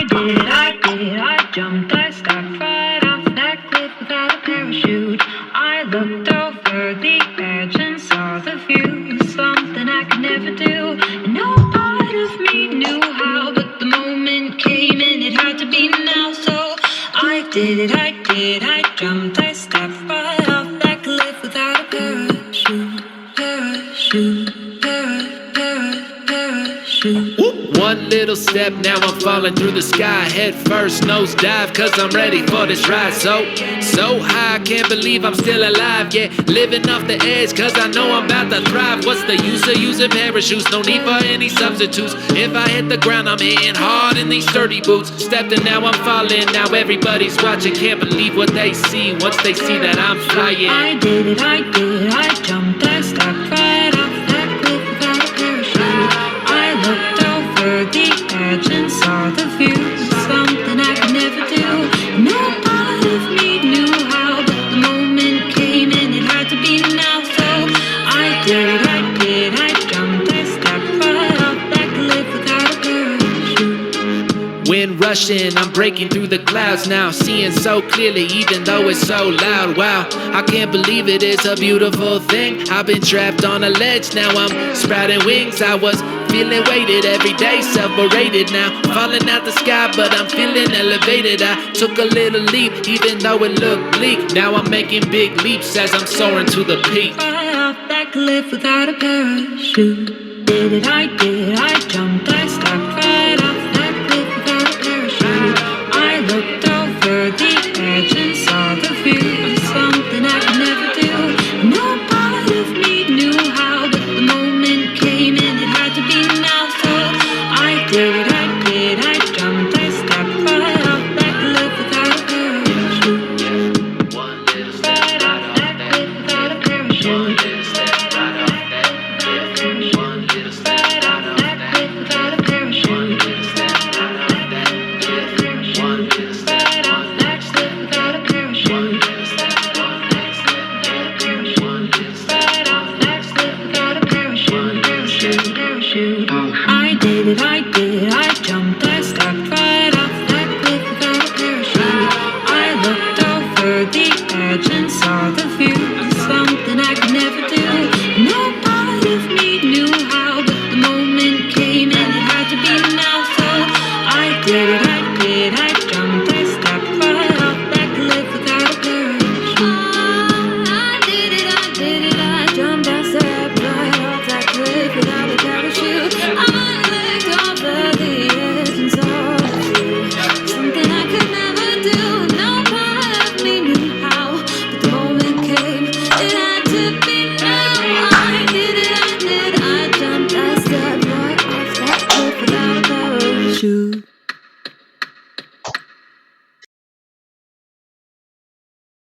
I jumped, I stepped right off that cliff without a parachute. I looked over the edge and saw the view, something I could never do. And no part of me knew how, but the moment came and it had to be now. So I did, I jumped, I stepped right off that cliff without a parachute, parachute. One little step, now I'm falling through the sky. Head first, nose dive, cause I'm ready for this ride. So high, I can't believe I'm still alive. Yeah, living off the edge, cause I know I'm about to thrive. What's the use of using parachutes? No need for any substitutes. If I hit the ground, I'm hitting hard in these sturdy boots. Stepped and now I'm falling, now everybody's watching. Can't believe what they see once they see that I'm flying. I did, I jumped, I stepped right off that cliff without a parachute. I looked over the edge and saw the view, something I could never do. No part of me knew how, but the moment came and it had to be now. So I did, I jumped, I stepped right off that cliff without a parachute. Wind rushing, I'm breaking through the clouds now, seeing so clearly even though it's so loud. Wow, I can't believe it is a beautiful thing. I've been trapped on a ledge, now I'm sprouting wings. I was feeling weighted every day, self-berated now. Falling out the sky, but I'm feeling elevated. I took a little leap, even though it looked bleak. Now I'm making big leaps as I'm soaring to the peak. Right off that cliff without a parachute. Did, I jumped, I stepped right off that cliff without a parachute. I looked over the edge and saw the view, something I could never do. No part of me knew how, but the moment came and it had to be now. So I did, I jumped, I stepped right off that cliff without a parachute. Right off that cliff without a parachute. Right off that cliff without a parachute. I jumped, I stepped right off that cliff without a parachute. I looked over the edge and saw the view, something I could never do. No part of me knew how, but the moment came and it had to be now. So I did, I jumped, I stepped right off that cliff without a parachute. I did it, I jumped, I stepped right off that cliff without a parachute. Shoot.